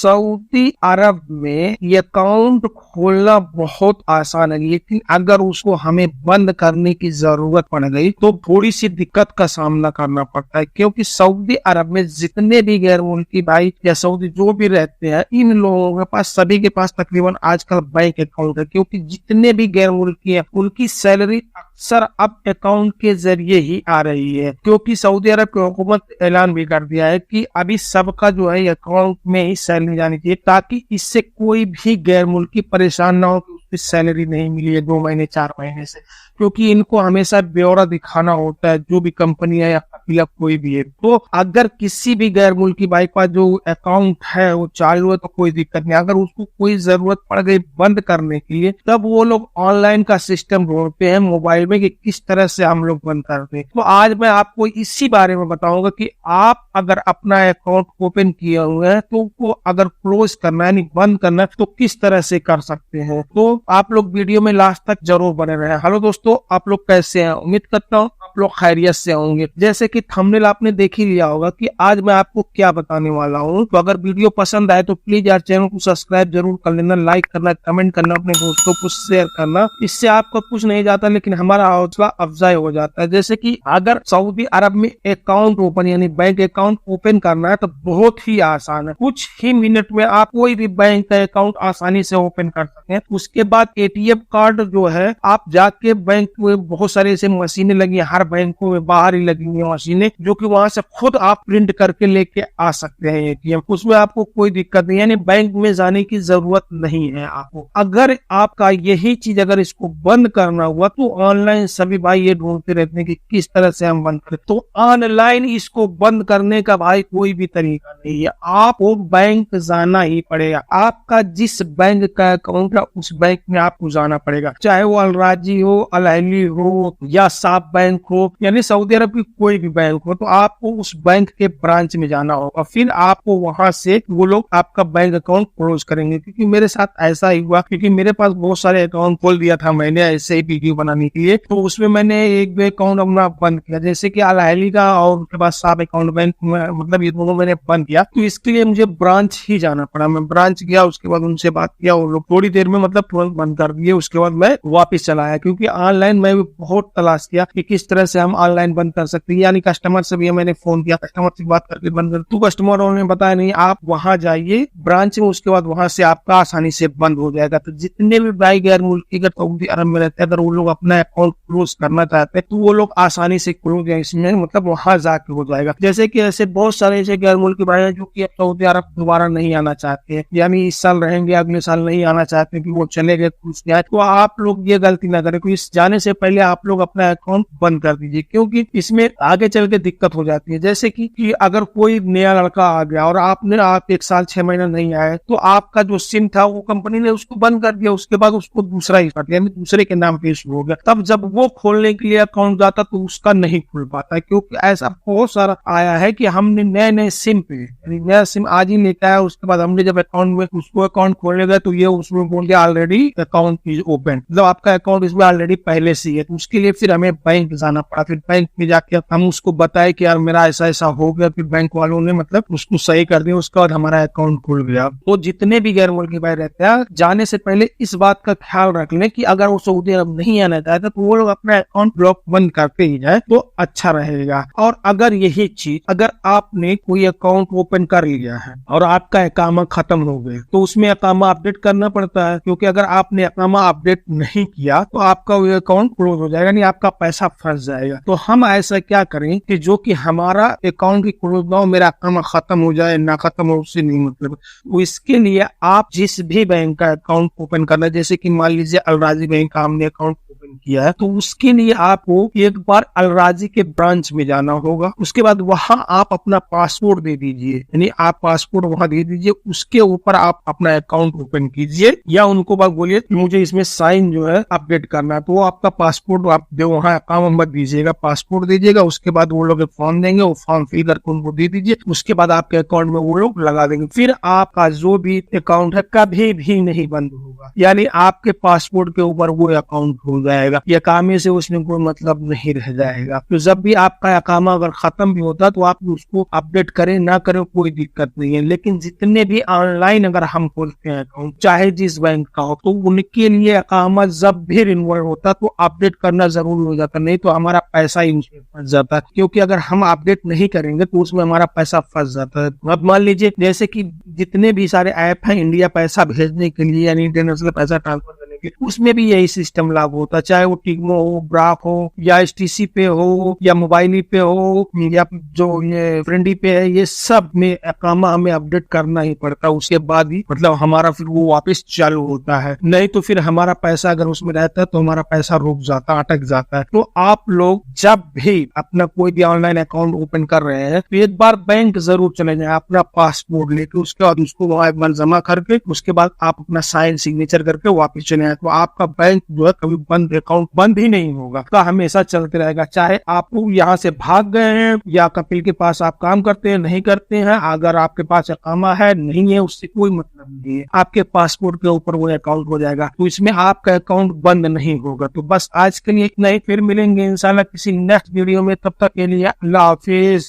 Saudi अरब में ये account खोलना बहुत आसान है, लेकिन अगर उसको हमें बंद करने की जरूरत पड़ गई तो थोड़ी सी दिक्कत का सामना करना पड़ता है, क्योंकि सऊदी अरब में जितने भी गैर मुल्की भाई या सऊदी जो भी रहते हैं, इन लोगों के पास सभी के पास तकरीबन आजकल बैंक अकाउंट है, क्योंकि जितने भी गैर मुल्की है उनकी सैलरी अक्सर अब अकाउंट के जरिए ही आ रही है, क्योंकि सऊदी अरब की हुकूमत ऐलान भी कर दिया है कि अभी सबका जो है अकाउंट में ही सैलरी जानी चाहिए, ताकि इससे कोई भी गैर मुल्की परेशान ना हो कि उसकी सैलरी नहीं मिली है 2 महीने 4 महीने से, क्योंकि इनको हमेशा ब्यौरा दिखाना होता है, जो भी कंपनी है या कोई भी है। तो अगर किसी भी गैर मुल्की भाई का जो अकाउंट है वो चालू है तो कोई दिक्कत नहीं, अगर उसको कोई जरूरत पड़ गई बंद करने के लिए तब वो लोग ऑनलाइन का सिस्टम ढूंढते हैं मोबाइल में कि किस तरह से हम लोग बंद करते हैं। तो आज मैं आपको इसी बारे में बताऊंगा कि आप अगर अपना अकाउंट ओपन किए हुए हैं तो वो अगर क्लोज करना है यानी बंद करना है तो किस तरह से कर सकते हैं। तो आप लोग वीडियो में लास्ट तक जरूर बने रहे। हेलो दोस्तों, आप लोग कैसे हैं? उम्मीद करता हूँ आप लोग खैरियत से होंगे। जैसे कि थंबनेल आपने देख ही लिया होगा कि आज मैं आपको क्या बताने वाला हूँ। तो अगर वीडियो पसंद आए तो प्लीज यार चैनल को सब्सक्राइब जरूर कर लेना, लाइक करना, कमेंट करना, अपने दोस्तों को शेयर करना। इससे आपका कुछ नहीं जाता लेकिन हमारा हौसला अफजाई हो जाता है। जैसे कि अगर सऊदी अरब में अकाउंट ओपन यानी बैंक अकाउंट ओपन करना है तो बहुत ही आसान है, कुछ ही मिनट में आप कोई भी बैंक का अकाउंट आसानी से ओपन कर सकते हैं। उसके बाद एटीएम कार्ड जो है आप जाके बैंक में, बहुत सारे ऐसे मशीनें लगी है हर बैंकों में, बाहर ही लगी हुई मशीनें, जो कि वहां से खुद आप प्रिंट करके लेके आ सकते हैं एटीएम। उसमें आपको कोई दिक्कत नहीं, यानी बैंक में जाने की जरूरत नहीं है आपको। अगर आपका यही चीज अगर इसको बंद करना हुआ तो ऑनलाइन सभी भाई ये ढूंढते रहते हैं कि किस तरह से हम बंद करें। तो ऑनलाइन इसको बंद करने का भाई कोई भी तरीका नहीं है, आपको बैंक जाना ही पड़ेगा। आपका जिस बैंक का अकाउंट है उस बैंक में आपको जाना पड़ेगा, चाहे वो अल राजी हो, अल अहली हो या साफ बैंक हो, यानी सऊदी अरब की कोई भी बैंक हो, तो आपको उस बैंक के ब्रांच में जाना होगा। फिर आपको वहां से वो लोग आपका बैंक अकाउंट क्लोज करेंगे। क्योंकि मेरे साथ ऐसा ही हुआ, क्योंकि मेरे पास बहुत सारे अकाउंट खोल दिया था मैंने ऐसे ही वीडियो बनाने के लिए, तो उसमें मैंने एक भी अकाउंट अपना बंद किया, जैसे कि अल अहली का और उसके बाद साफ अकाउंट बैंक, मतलब ये दोनों मैंने बंद किया। तो इसके लिए मुझे ब्रांच ही जाना पड़ा। मैं ब्रांच गया, उसके बाद उनसे बात किया, वो लोग थोड़ी देर में मतलब तुरंत बंद कर दिए। उसके बाद मैं वापस चला आया, क्योंकि ऑनलाइन मैं भी बहुत तलाश किया कि किस तरह से हम ऑनलाइन बंद कर सकते हैं। यानी कस्टमर से भी मैंने फोन किया, कस्टमर से बात करके बंद कर, तो कस्टमर ने बताया नहीं, आप वहां जाइए ब्रांच में, उसके बाद वहां से आपका आसानी से बंद हो जाएगा। तो जितने भी भाई गैर मुल्की अगर सऊदी अरब में रहते हैं, अगर वो लोग अपना अकाउंट क्लोज करना चाहते हैं तो वो लोग आसानी से क्लोज इसमें मतलब वहां जाके हो जाएगा। जैसे कि ऐसे बहुत सारे ऐसे गैर मुल्की भाई हैं जो कि सऊदी अरब दोबारा नहीं आना चाहते हैं, यानी इस साल रहेंगे अगले साल नहीं आना चाहते हैं कि वो चले गए कुछ नहीं। तो आप लोग ये गलती ना करें, इस जाने से पहले आप लोग अपना अकाउंट बंद कर दीजिए, क्योंकि इसमें आगे चल के दिक्कत हो जाती है। जैसे कि अगर कोई नया लड़का आ गया और आप 1 साल 6 महीना नहीं आए, तो आपका जो सिम था वो कंपनी ने उसको बंद कर दिया, उसके बाद उसको दूसरा ही कर दिया, दूसरे के नाम पे शुरू हो गया। तब जब वो खोलने के लिए अकाउंट जाता तो उसका नहीं खुल पाता है, क्योंकि ऐसा बहुत सारा आया है कि हमने नए नए सिम पे, नया सिम आज ही लेके आया, उसके बाद हमने जब अकाउंट में उसको अकाउंट खोलने गए तो ये उसमें बोल दिया ऑलरेडी अकाउंट इज ओपन, मतलब आपका अकाउंट इसमें ऑलरेडी पहले से है। तो उसके लिए फिर हमें बैंक जाना पड़ा। फिर बैंक में जाके हम उसको बताए कि यार मेरा ऐसा ऐसा हो गया, फिर बैंक वालों ने मतलब उसको सही कर दिया, उसके बाद हमारा अकाउंट खुल गया। तो जितने भी गैर मुल्की भाई रहते हैं, जाने से पहले इस बात का ख्याल रख लें कि अगर वो सऊदी अरब नहीं आना चाहता तो वो लोग अपना अकाउंट ब्लॉक बंद करके ही जाए तो अच्छा रहेगा। और अगर यही चीज, अगर आपने कोई अकाउंट ओपन कर लिया है और आपका अकामा खत्म हो गए तो उसमें अकामा अपडेट करना पड़ता है, क्योंकि अगर आपने अकामा अपडेट नहीं किया तो आपका वो अकाउंट क्लोज हो जाएगा, यानी आपका पैसा फंस जाएगा। तो हम ऐसा क्या करें कि जो कि हमारा अकाउंट की क्लोज ना हो, मेरा अकामा खत्म हो जाए ना खत्म हो, उससे नहीं मतलब। तो इसके लिए आप जिस भी बैंक का अकाउंट ओपन करना, जैसे कि मान लीजिए अल राजी बैंक का हमने अकाउंट ओपन किया है, तो उसके लिए आपको एक बार अल राजी के ब्रांच में जाना होगा। उसके बाद वहां आप अपना पासपोर्ट दे दीजिए, यानी आप पासपोर्ट वहां दे दीजिए, उसके ऊपर आप अपना अकाउंट ओपन कीजिए, या उनको बात बोलिए कि मुझे इसमें साइन जो है अपडेट करना है, तो वो आपका पासपोर्ट आप दो, वहाँ अकाउंट नंबर दीजिएगा, पासपोर्ट दीजिएगा। उसके बाद वो लोग फॉर्म देंगे, वो फॉर्म फिल करके उनको दे दीजिए, उसके बाद आपके अकाउंट में वो लोग लगा देंगे। फिर आपका जो भी अकाउंट है कभी भी नहीं बंद होगा, यानी आपके पासपोर्ट के ऊपर वो अकाउंट हो जाएगा। जाएगा, इकामे से उसमें कोई मतलब नहीं रह जाएगा। तो जब भी आपका इकामा अगर खत्म भी होता है तो आप उसको अपडेट करें ना करें कोई दिक्कत नहीं है, लेकिन जितने भी ऑनलाइन अगर हम खोलते हैं अकाउंट चाहे जिस बैंक का हो तो उनके लिए इकामा जब भी रिन्यूअल होता तो अपडेट करना जरूरी हो जाता, नहीं तो हमारा पैसा ही उसमें फंस जाता है। क्योंकि अगर हम अपडेट नहीं करेंगे तो उसमें हमारा पैसा फंस जाता है। अब मान लीजिए जैसे कि जितने भी सारे ऐप हैं इंडिया पैसा भेजने के लिए यानी इंटरनेशनल पैसा ट्रांसफर करने के लिए, उसमें भी यही सिस्टम लागू होता है, चाहे वो टिग्मो हो, ब्राक हो या एचटीसी पे हो या मोबाइली पे हो या जो ये फ्रेंडी पे है, ये सब में इकामा हमें अपडेट करना ही पड़ता है। उसके बाद ही मतलब हमारा फिर वो वापस चालू होता है, नहीं तो फिर हमारा पैसा अगर उसमें रहता है तो हमारा पैसा रुक जाता है, अटक जाता है। तो आप लोग जब भी अपना कोई भी ऑनलाइन अकाउंट ओपन कर रहे हैं तो एक बार बैंक जरूर चले जाएं अपना पासपोर्ट लेके, उसके बाद उसको वहां जमा करके उसके बाद आप अपना साइन सिग्नेचर करके वापस चले आए, तो आपका बैंक जो है कभी बंद अकाउंट बंद ही नहीं होगा, का हमेशा चलते रहेगा। चाहे आप यहाँ से भाग गए हैं या कपिल के पास आप काम करते हैं नहीं करते हैं, अगर आपके पास इकामा है नहीं है उससे कोई मतलब नहीं है, आपके पासपोर्ट के ऊपर वो अकाउंट हो जाएगा, तो इसमें आपका अकाउंट बंद नहीं होगा। तो बस आज के लिए इतना ही, फिर मिलेंगे इंशाल्लाह किसी नेक्स्ट वीडियो में, तब तक के लिए अल्लाह हाफिज।